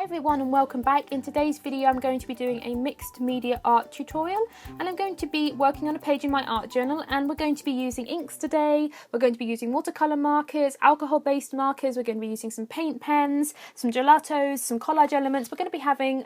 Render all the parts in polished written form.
everyone and welcome back. In today's video I'm going to be doing a mixed media art tutorial and I'm going to be working on a page in my art journal, and we're going to be using inks today. We're going to be using watercolour markers, alcohol based markers, we're going to be using some paint pens, some gelatos, some collage elements. We're going to be having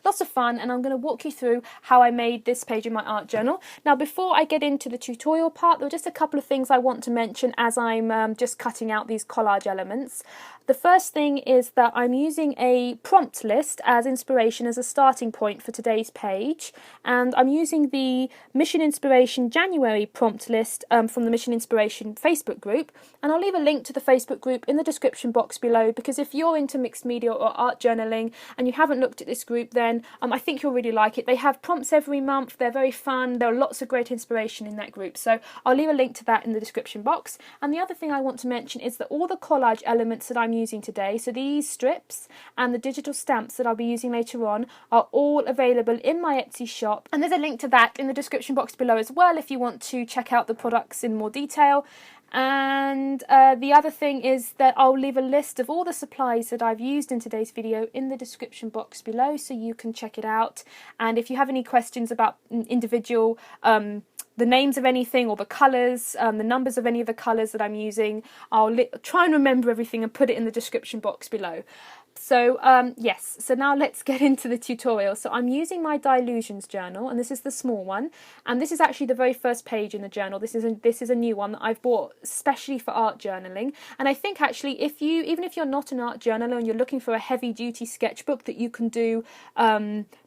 lots of fun, and I'm going to walk you through how I made this page in my art journal. Now before I get into the tutorial part, there are just a couple of things I want to mention as I'm just cutting out these collage elements. The first thing is that I'm using a prompt list as inspiration, as a starting point for today's page, and I'm using the Mission Inspiration January prompt list from the Mission Inspiration Facebook group, and I'll leave a link to the Facebook group in the description box below, because if you're into mixed media or art journaling and you haven't looked at this group, then I think you'll really like it. They have prompts every month, they're very fun, there are lots of great inspiration in that group, so I'll leave a link to that in the description box. And the other thing I want to mention is that all the collage elements that I'm using today, so these strips and the digital stamps that I'll be using later on, are all available in my Etsy shop, and there's a link to that in the description box below as well if you want to check out the products in more detail. And the other thing is that I'll leave a list of all the supplies that I've used in today's video in the description box below, so you can check it out. And if you have any questions about individual the names of anything or the colours, the numbers of any of the colours that I'm using, I'll try and remember everything and put it in the description box below. So yes, so now let's get into the tutorial. So I'm using my Dilutions journal, and this is the small one, and this is actually the very first page in the journal. This is a new one that I've bought especially for art journaling. And I think actually even if you're not an art journaler and you're looking for a heavy duty sketchbook that you can do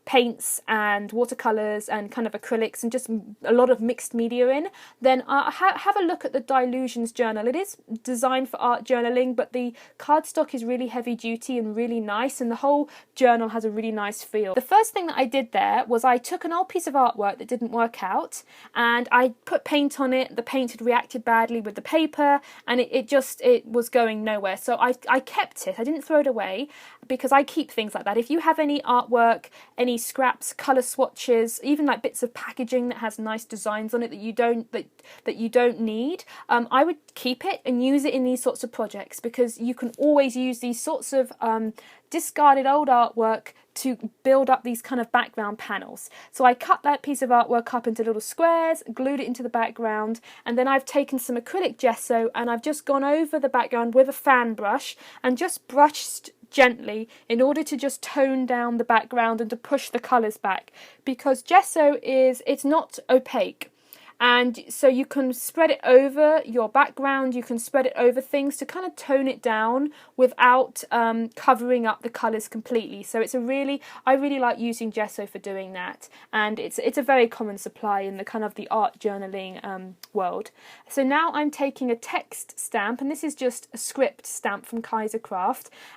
paints and watercolours and kind of acrylics and just a lot of mixed media in, then have a look at the Dilutions journal. It is designed for art journaling, but the cardstock is really heavy duty and really nice, and the whole journal has a really nice feel. The first thing that I did there was I took an old piece of artwork that didn't work out and I put paint on it. The paint had reacted badly with the paper and it was going nowhere, so I kept it. I didn't throw it away because I keep things like that. If you have any artwork, any scraps, colour swatches, even like bits of packaging that has nice designs on it that you don't need, I would keep it and use it in these sorts of projects, because you can always use these sorts of discarded old artwork to build up these kind of background panels. So I cut that piece of artwork up into little squares, glued it into the background, and then I've taken some acrylic gesso and I've just gone over the background with a fan brush and just brushed gently in order to just tone down the background and to push the colours back, because gesso it's not opaque. And so you can spread it over your background, you can spread it over things to kind of tone it down without covering up the colours completely. So I really like using gesso for doing that, and it's a very common supply in the kind of the art journaling world. So now I'm taking a text stamp, and this is just a script stamp from Kaiser,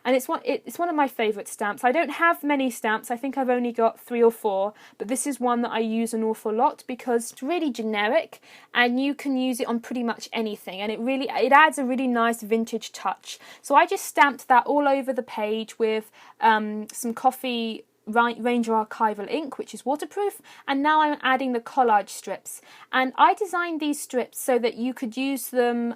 and it's one of my favourite stamps. I don't have many stamps, I think I've only got 3 or 4, but this is one that I use an awful lot because it's really generic and you can use it on pretty much anything, and it adds a really nice vintage touch. So I just stamped that all over the page with some coffee Ranger Archival ink, which is waterproof, and now I'm adding the collage strips. And I designed these strips so that you could use them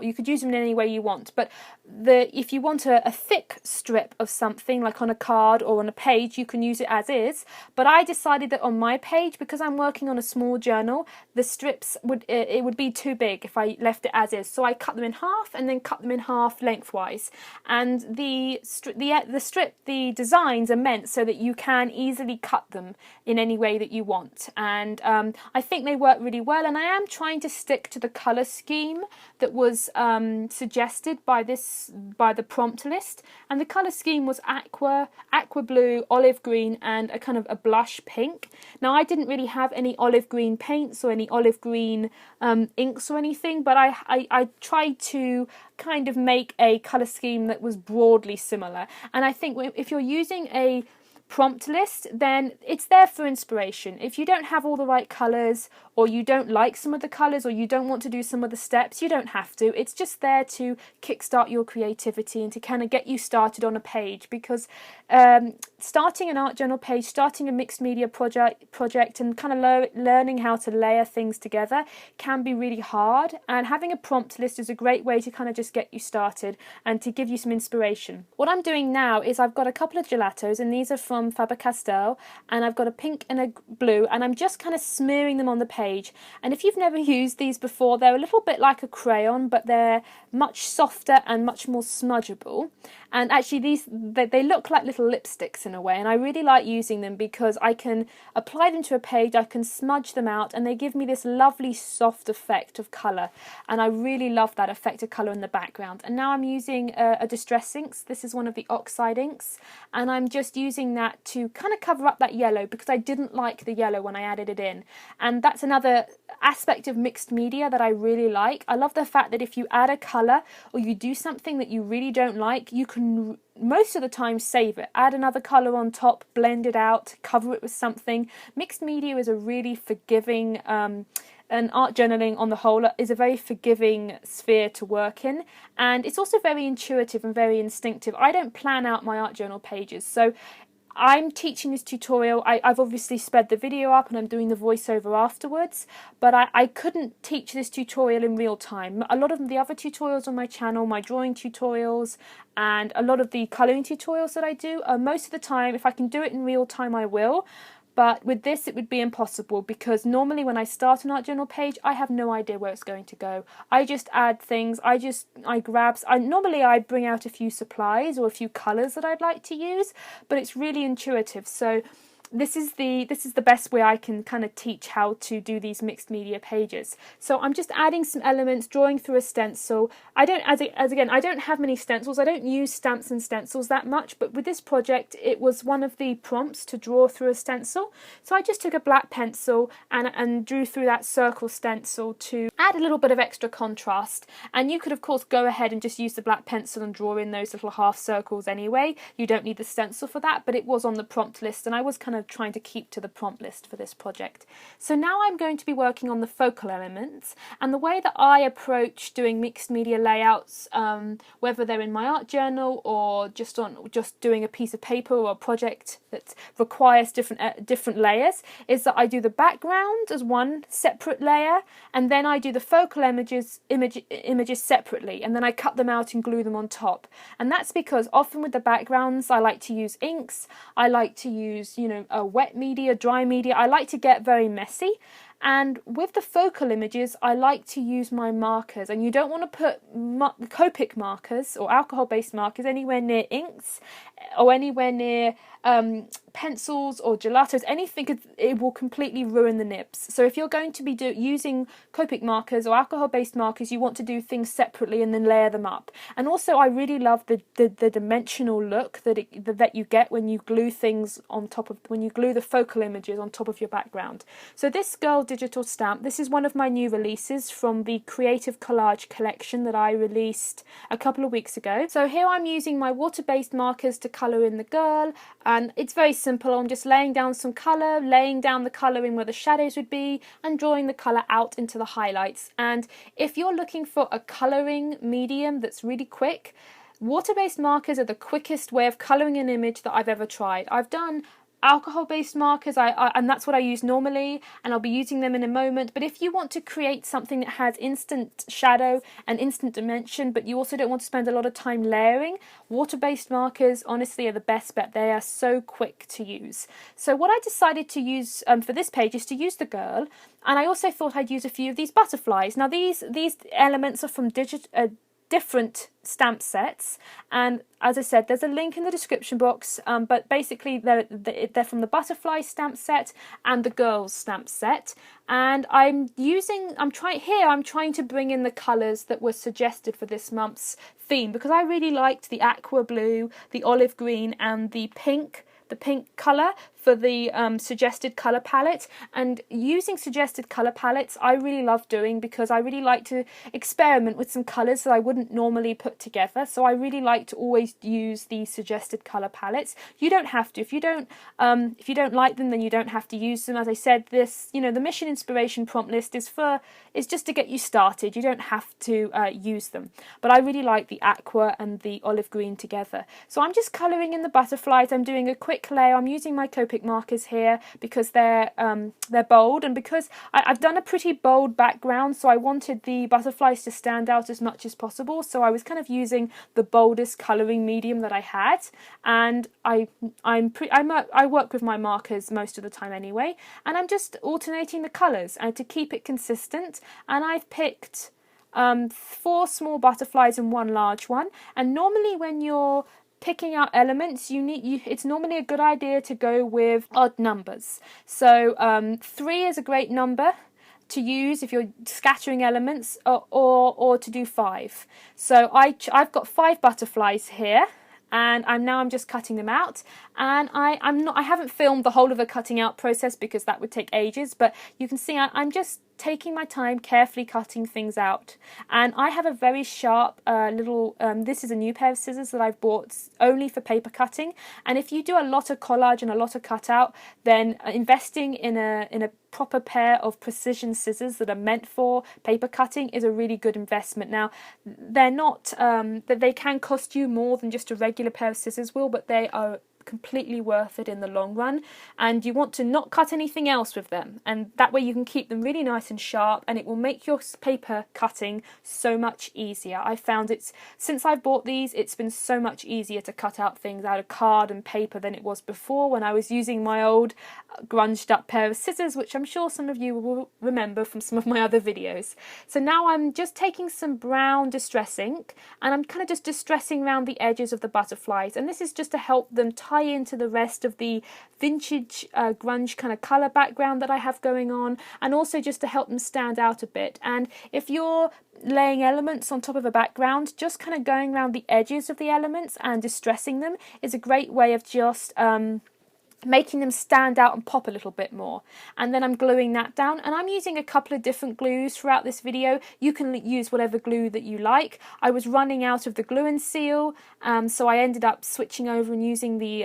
you could use them in any way you want, but if you want a thick strip of something like on a card or on a page, you can use it as is. But I decided that on my page, because I'm working on a small journal, the strips would be too big if I left it as is. So I cut them in half and then cut them in half lengthwise. And the designs are meant so that you can easily cut them in any way that you want. And I think they work really well, and I am trying to stick to the colour scheme that was suggested by the prompt list, and the colour scheme was aqua blue, olive green, and a kind of a blush pink. Now I didn't really have any olive green paints or any olive green inks or anything, but I tried to kind of make a colour scheme that was broadly similar. And I think if you're using a prompt list, then it's there for inspiration. If you don't have all the right colours, or you don't like some of the colours, or you don't want to do some of the steps, you don't have to. It's just there to kickstart your creativity and to kind of get you started on a page, because starting an art journal page, starting a mixed media project and kind of learning how to layer things together can be really hard, and having a prompt list is a great way to kind of just get you started and to give you some inspiration. What I'm doing now is I've got a couple of gelatos, and these are from Faber Castell, and I've got a pink and a blue, and I'm just kind of smearing them on the page. And if you've never used these before, they're a little bit like a crayon, but they're much softer and much more smudgeable. And actually they look like little lipsticks in a way, and I really like using them because I can apply them to a page, I can smudge them out, and they give me this lovely soft effect of colour, and I really love that effect of colour in the background. And now I'm using a distress inks. This is one of the Oxide inks, and I'm just using that to kind of cover up that yellow because I didn't like the yellow when I added it in. And that's another aspect of mixed media that I really like. I love the fact that if you add a colour or you do something that you really don't like, you can most of the time save it, add another colour on top, blend it out, cover it with something. Mixed media is a really forgiving and art journaling on the whole is a very forgiving sphere to work in, and it's also very intuitive and very instinctive. I don't plan out my art journal pages, so I'm teaching this tutorial. I've obviously sped the video up and I'm doing the voiceover afterwards, but I couldn't teach this tutorial in real time. A lot of the other tutorials on my channel, my drawing tutorials and a lot of the colouring tutorials that I do, most of the time, if I can do it in real time, I will. But with this, it would be impossible because normally when I start an art journal page, I have no idea where it's going to go. I just add things, normally I bring out a few supplies or a few colours that I'd like to use, but it's really intuitive. So this is the best way I can kind of teach how to do these mixed media pages. So I'm just adding some elements, drawing through a stencil. I don't have many stencils. I don't use stamps and stencils that much, but with this project, it was one of the prompts to draw through a stencil. So I just took a black pencil and drew through that circle stencil to add a little bit of extra contrast. And you could, of course, go ahead and just use the black pencil and draw in those little half circles anyway. You don't need the stencil for that, but it was on the prompt list, and I was kind of trying to keep to the prompt list for this project. So now I'm going to be working on the focal elements, and the way that I approach doing mixed media layouts, whether they're in my art journal or just doing a piece of paper or a project that requires different layers, is that I do the background as one separate layer, and then I do the focal images separately, and then I cut them out and glue them on top. And that's because often with the backgrounds I like to use inks, I like to use a wet media, dry media. I like to get very messy. And with the focal images, I like to use my markers, and you don't want to put Copic markers or alcohol-based markers anywhere near inks or anywhere near pencils or gelatos, anything. It will completely ruin the nibs. So if you're going to be using Copic markers or alcohol-based markers, you want to do things separately and then layer them up. And also, I really love the dimensional look that you get when you glue things on top of, when you glue the focal images on top of your background. So this girl digital stamp, this is one of my new releases from the Creative Collage collection that I released a couple of weeks ago. So here I'm using my water-based markers to colour in the girl, and it's very simple. I'm just laying down some colour, laying down the colouring where the shadows would be, and drawing the colour out into the highlights. And if you're looking for a colouring medium that's really quick, water-based markers are the quickest way of colouring an image that I've ever tried. I've done alcohol-based markers, and that's what I use normally, and I'll be using them in a moment. But if you want to create something that has instant shadow and instant dimension, but you also don't want to spend a lot of time layering, water-based markers honestly are the best bet. They are so quick to use. So what I decided to use for this page is to use the girl, and I also thought I'd use a few of these butterflies. Now these elements are from different stamp sets, and as I said, there's a link in the description box, but basically they're from the butterfly stamp set and the girls stamp set, and I'm trying to bring in the colours that were suggested for this month's theme, because I really liked the aqua blue, the olive green and the pink colour for the suggested colour palette, and using suggested colour palettes I really love doing because I really like to experiment with some colours that I wouldn't normally put together. So I really like to always use the suggested colour palettes. You don't have to. If you don't like them, then you don't have to use them. As I said, this, you know, the mission inspiration prompt list is just to get you started. You don't have to use them. But I really like the aqua and the olive green together. So I'm just colouring in the butterflies. I'm doing a quick layer. I'm using my Copic markers here because they're bold, and because I've done a pretty bold background, so I wanted the butterflies to stand out as much as possible. So I was kind of using the boldest colouring medium that I had, and I work with my markers most of the time anyway, and I'm just alternating the colours and to keep it consistent. And I've picked 4 small butterflies and 1 large one. And normally when you're picking out elements, it's normally a good idea to go with odd numbers. So 3 is a great number to use if you're scattering elements, or to do 5. So I've got 5 butterflies here, and I'm just cutting them out. And I haven't filmed the whole of the cutting out process because that would take ages, but you can see I'm just taking my time, carefully cutting things out. And I have a very sharp little, this is a new pair of scissors that I've bought only for paper cutting. And if you do a lot of collage and a lot of cutout, then investing in a proper pair of precision scissors that are meant for paper cutting is a really good investment. Now, they're not, that they can cost you more than just a regular pair of scissors will, but they are completely worth it in the long run. And you want to not cut anything else with them, and that way you can keep them really nice and sharp, and it will make your paper cutting so much easier. I found since I've bought these, it's been so much easier to cut out things out of card and paper than it was before when I was using my old grunged up pair of scissors, which I'm sure some of you will remember from some of my other videos. So now I'm just taking some brown distress ink, and I'm kind of just distressing around the edges of the butterflies, and this is just to help them tie into the rest of the vintage grunge kind of colour background that I have going on, and also just to help them stand out a bit. And if you're laying elements on top of a background, just kind of going around the edges of the elements and distressing them is a great way of just making them stand out and pop a little bit more. And then I'm gluing that down, and I'm using a couple of different glues throughout this video. You can use whatever glue that you like. I was running out of the glue and seal, so I ended up switching over and using the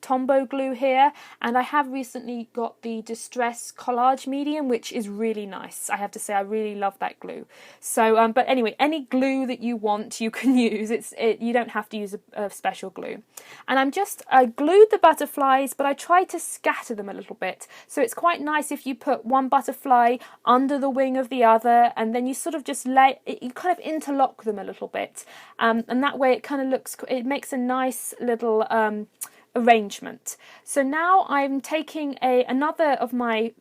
Tombow glue here, and I have recently got the Distress Collage medium, which is really nice. I have to say I really love that glue. So but anyway, any glue that you want you can use. You don't have to use a special glue. And I glued the butterflies, but I tried to scatter them a little bit. So it's quite nice if you put one butterfly under the wing of the other, and then you sort of just you kind of interlock them a little bit. And that way it makes a nice little arrangement. So now I'm taking another of my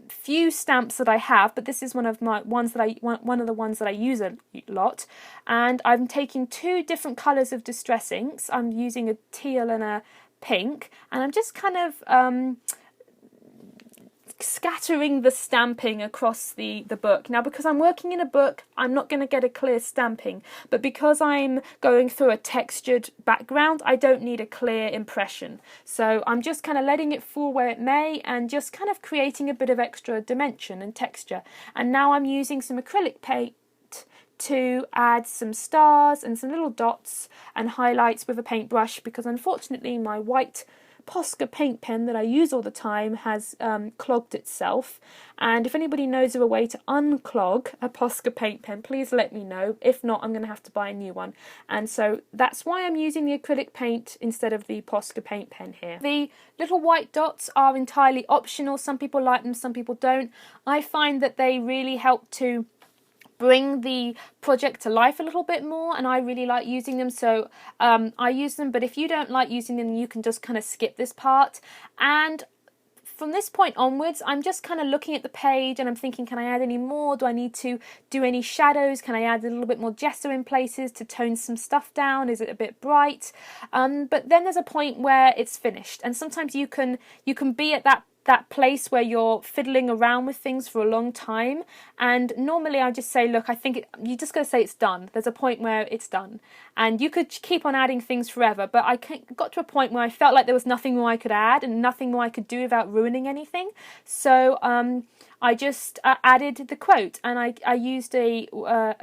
few stamps that I have, but this is one of the ones that I use a lot, and I'm taking 2 different colours of distress inks. I'm using a teal and a pink, and I'm just kind of scattering the stamping across the book. Now, because I'm working in a book, I'm not going to get a clear stamping, but because I'm going through a textured background, I don't need a clear impression. So I'm just kind of letting it fall where it may, and just kind of creating a bit of extra dimension and texture. And now I'm using some acrylic paint to add some stars and some little dots and highlights with a paintbrush, because unfortunately my white Posca paint pen that I use all the time has clogged itself. And if anybody knows of a way to unclog a Posca paint pen, please let me know. If not, I'm going to have to buy a new one. And so that's why I'm using the acrylic paint instead of the Posca paint pen here. The little white dots are entirely optional. Some people like them, some people don't. I find that they really help to bring the project to life a little bit more, and I really like using them, so I use them. But if you don't like using them, you can just kind of skip this part. And from this point onwards, I'm just kind of looking at the page and I'm thinking, can I add any more? Do I need to do any shadows? Can I add a little bit more gesso in places to tone some stuff down? Is it a bit bright? But then there's a point where it's finished, and sometimes you can be at that that place where you're fiddling around with things for a long time, and normally I just say, look, I think you just got to say it's done. There's a point where it's done, and you could keep on adding things forever, but I got to a point where I felt like there was nothing more I could add and nothing more I could do without ruining anything. So I just added the quote, and I used a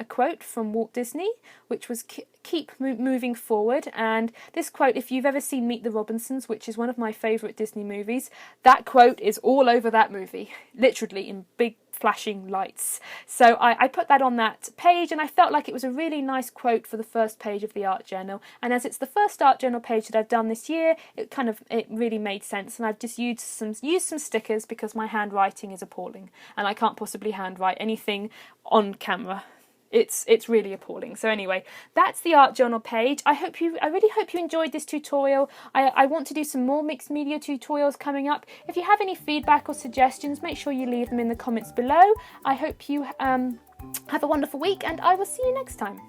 quote from Walt Disney, which was keep moving forward. And this quote, if you've ever seen Meet the Robinsons, which is one of my favourite Disney movies, that quote is all over that movie, literally in big flashing lights. So I put that on that page, and I felt like it was a really nice quote for the first page of the art journal. And as it's the first art journal page that I've done this year, it really made sense. And I've just used some stickers because my handwriting is appalling, and I can't possibly handwrite anything on camera. It's really appalling. So anyway, that's the art journal page. I really hope you enjoyed this tutorial. I want to do some more mixed media tutorials coming up. If you have any feedback or suggestions, make sure you leave them in the comments below. I hope you have a wonderful week, and I will see you next time.